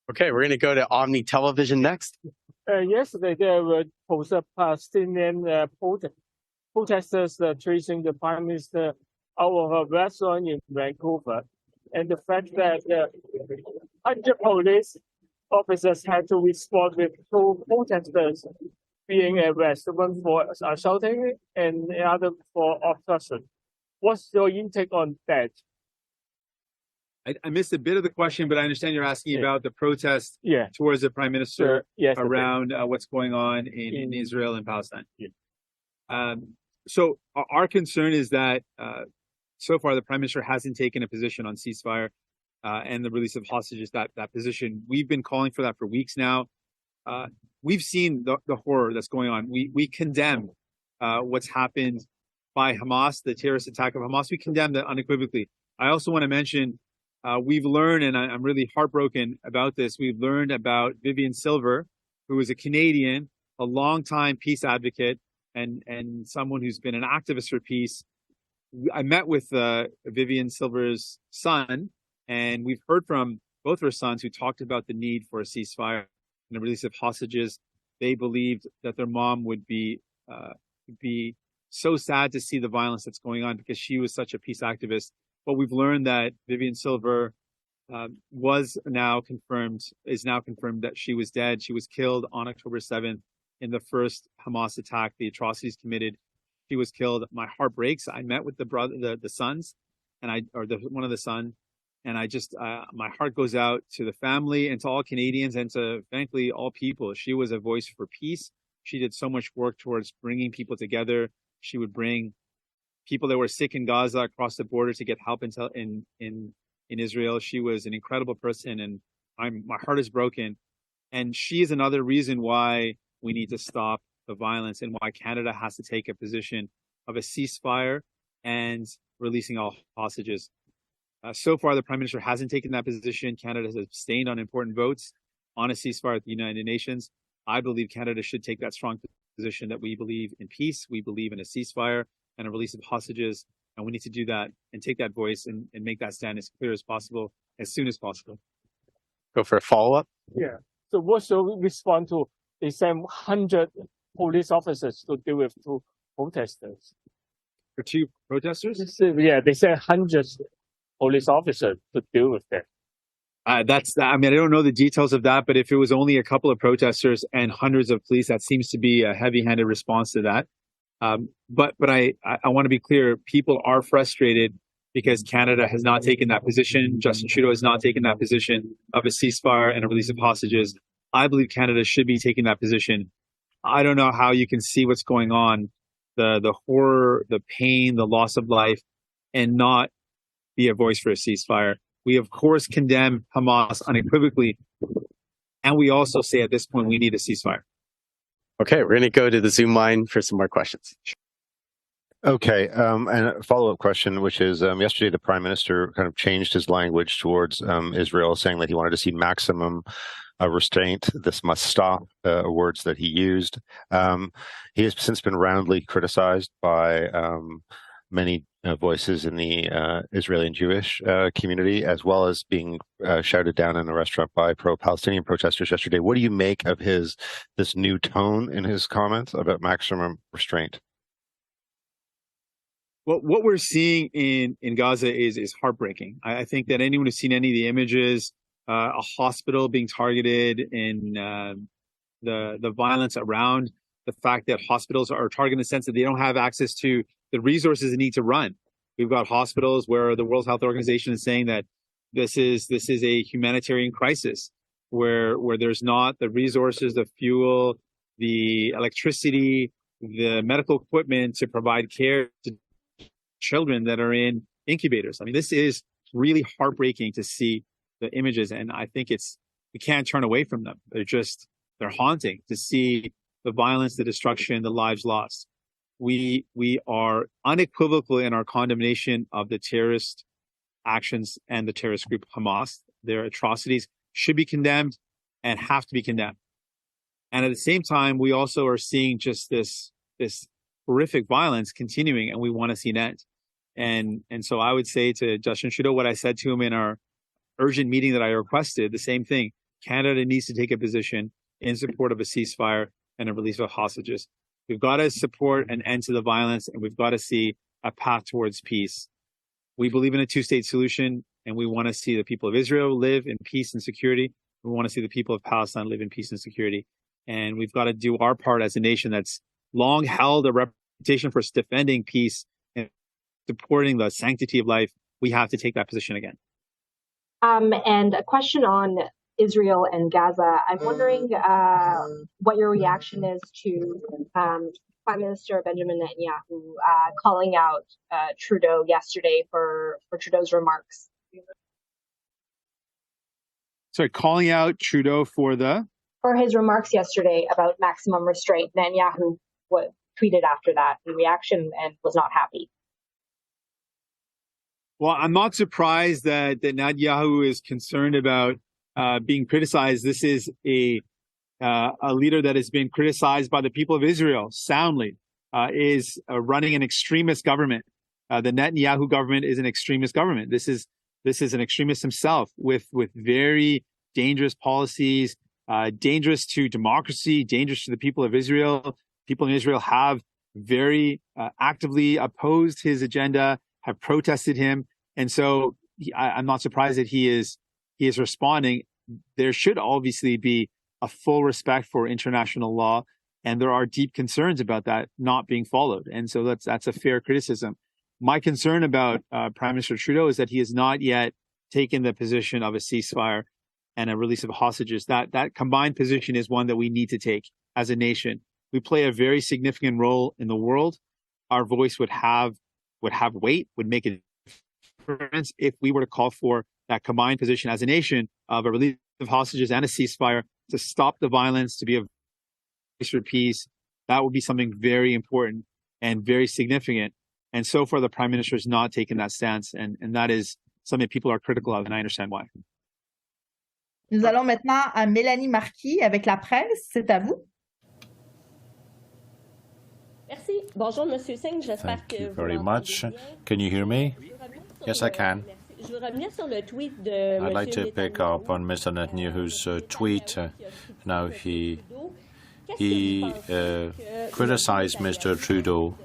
Okay, we're going to go to Omni Television next. Yesterday, there were Palestinian protesters tracing the Prime Minister out of a restaurant in Vancouver. And the fact that 100 police officers had to respond with 2 protesters being arrested, one for assaulting and the other for obstruction. What's your intake on that? I missed a bit of the question, but I understand you're asking about the protest towards the Prime Minister around what's going on in Israel and Palestine. So our concern is that so far the Prime Minister hasn't taken a position on ceasefire and the release of hostages, that position. We've been calling for that for weeks now. We've seen the horror that's going on. We condemn what's happened by Hamas, the terrorist attack of Hamas. We condemn that unequivocally. I also want to mention we've learned, and I'm really heartbroken about this, we've learned about Vivian Silver, who is a Canadian, a longtime peace advocate, and someone who's been an activist for peace. I met with Vivian Silver's son, and we've heard from both her sons who talked about the need for a ceasefire and the release of hostages. They believed that their mom would be so sad to see the violence that's going on because she was such a peace activist. But we've learned that Vivian Silver is now confirmed that she was dead. She was killed on October 7th in the first Hamas attack, the atrocities committed. She was killed. My heart breaks. I met with the sons, one of the sons, and I just my heart goes out to the family and to all Canadians and to, frankly, all people. She was a voice for peace. She did so much work towards bringing people together. She would bring people that were sick in Gaza across the border to get help in Israel. She was an incredible person, and my heart is broken. And she is another reason why we need to stop the violence and why Canada has to take a position of a ceasefire and releasing all hostages. So far, the Prime Minister hasn't taken that position. Canada has abstained on important votes on a ceasefire at the United Nations. I believe Canada should take that strong position that we believe in peace, we believe in a ceasefire and a release of hostages, and we need to do that and take that voice and make that stand as clear as possible, as soon as possible. Go for a follow-up? Yeah. So what should we respond to? They sent 100 police officers to deal with 2 protesters. For 2 protesters? They sent hundreds police officers to deal with them. I don't know the details of that, but if it was only a couple of protesters and hundreds of police, that seems to be a heavy-handed response to that. But I want to be clear, people are frustrated because Canada has not taken that position. Justin Trudeau has not taken that position of a ceasefire and a release of hostages. I believe Canada should be taking that position. I don't know how you can see what's going on, the horror, the pain, the loss of life, and not be a voice for a ceasefire. We, of course, condemn Hamas unequivocally. And we also say at this point, we need a ceasefire. Okay, we're going to go to the Zoom line for some more questions. Okay, and a follow-up question, which is yesterday the Prime Minister kind of changed his language towards Israel, saying that he wanted to see maximum restraint. This must stop, words that he used. He has since been roundly criticized by many voices in the Israeli and Jewish community, as well as being shouted down in a restaurant by pro-Palestinian protesters yesterday. What do you make of this new tone in his comments about maximum restraint? Well, what we're seeing in Gaza is heartbreaking. I think that anyone who's seen any of the images, a hospital being targeted, and the violence around the fact that hospitals are targeted in the sense that they don't have access to the resources they need to run. We've got hospitals where the World Health Organization is saying that this is a humanitarian crisis where there's not the resources, the fuel, the electricity, the medical equipment to provide care to children that are in incubators. I mean, this is really heartbreaking to see the images, and I think we can't turn away from them. They're haunting to see the violence, the destruction, the lives lost. We are unequivocal in our condemnation of the terrorist actions and the terrorist group Hamas. Their atrocities should be condemned and have to be condemned. And at the same time, we also are seeing just this horrific violence continuing, and we want to see an end. And so I would say to Justin Trudeau what I said to him in our urgent meeting that I requested, the same thing. Canada needs to take a position in support of a ceasefire and a release of hostages. We've got to support an end to the violence, and we've got to see a path towards peace. We believe in a two-state solution, and we want to see the people of Israel live in peace and security. We want to see the people of Palestine live in peace and security. And we've got to do our part as a nation that's long held a reputation for defending peace and supporting the sanctity of life. We have to take that position again. And a question on Israel and Gaza. I'm wondering what your reaction is to Prime Minister Benjamin Netanyahu calling out Trudeau yesterday for Trudeau's remarks. Sorry, calling out Trudeau for his remarks yesterday about maximum restraint. Netanyahu tweeted after that in reaction and was not happy. Well, I'm not surprised that Netanyahu is concerned about being criticized. This is a leader that has been criticized by the people of Israel soundly, is running an extremist government. The Netanyahu government is an extremist government. This is an extremist himself with very dangerous policies, dangerous to democracy, dangerous to the people of Israel. People in Israel have very actively opposed his agenda, have protested him. And so I'm not surprised that he is responding. There should obviously be a full respect for international law, and there are deep concerns about that not being followed. And so that's a fair criticism. My concern about Prime Minister Trudeau is that he has not yet taken the position of a ceasefire and a release of hostages. That combined position is one that we need to take as a nation. We play a very significant role in the world. Our voice would have weight, would make a difference if we were to call for that combined position as a nation of a release of hostages and a ceasefire to stop the violence, to be a voice for peace. That would be something very important and very significant. And so far, the Prime Minister has not taken that stance, and that is something people are critical of, and I understand why. Nous allons maintenant à Mélanie Marquis avec la presse. C'est à vous. Merci. Bonjour, Monsieur Singh. J'espère Thank que you vous very m'entendez much. bien. Can you hear me? Yes, I can. Je veux revenir sur le tweet de I'd like Monsieur to pick Netanyahu. up on Mr. Netanyahu's tweet. Now, he criticized Mr. Trudeau.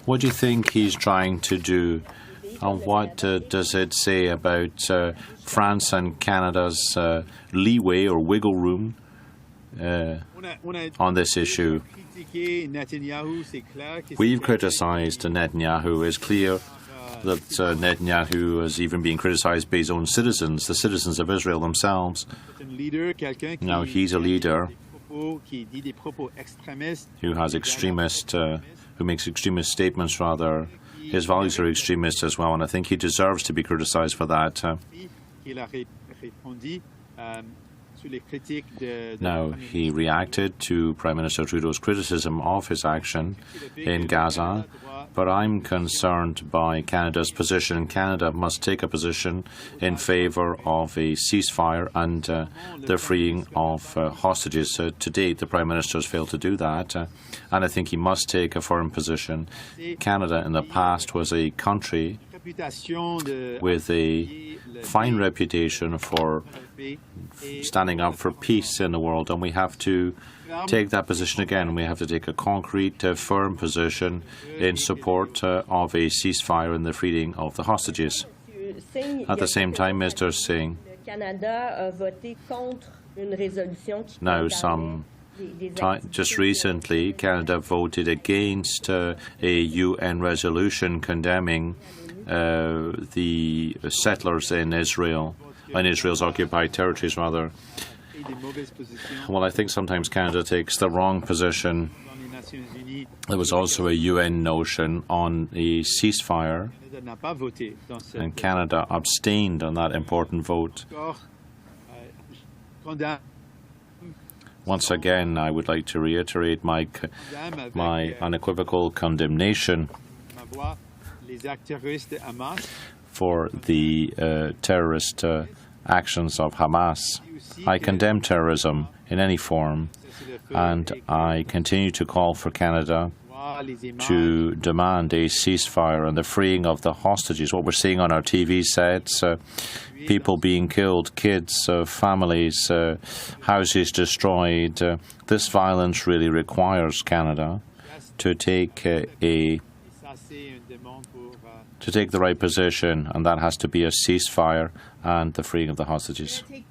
What do you think he's trying to do? And what does it say about France and Canada's leeway or wiggle room on this issue? We've criticized Netanyahu. It's clear that Netanyahu is even being criticized by his own citizens, the citizens of Israel themselves. Now, he's a leader who has who makes extremist statements, rather. His values are extremist as well, and I think he deserves to be criticized for that. Now, he reacted to Prime Minister Trudeau's criticism of his action in Gaza, but I'm concerned by Canada's position. Canada must take a position in favour of a ceasefire and the freeing of hostages. To date, the Prime Minister has failed to do that, and I think he must take a firm position. Canada in the past was a country with a fine reputation for standing up for peace in the world, and we have to take that position again. We have to take a concrete, firm position in support of a ceasefire and the freeing of the hostages. At the same time, Mr. Singh, now just recently, Canada voted against a UN resolution condemning the settlers in Israel, in Israel's occupied territories, rather. Well, I think sometimes Canada takes the wrong position. There was also a UN notion on a ceasefire, and Canada abstained on that important vote. Once again, I would like to reiterate my unequivocal condemnation for the terrorist actions of Hamas. I condemn terrorism in any form, and I continue to call for Canada to demand a ceasefire and the freeing of the hostages. What we're seeing on our TV sets, people being killed, kids, families, houses destroyed. This violence really requires Canada to take the right position, and that has to be a ceasefire and the freeing of the hostages.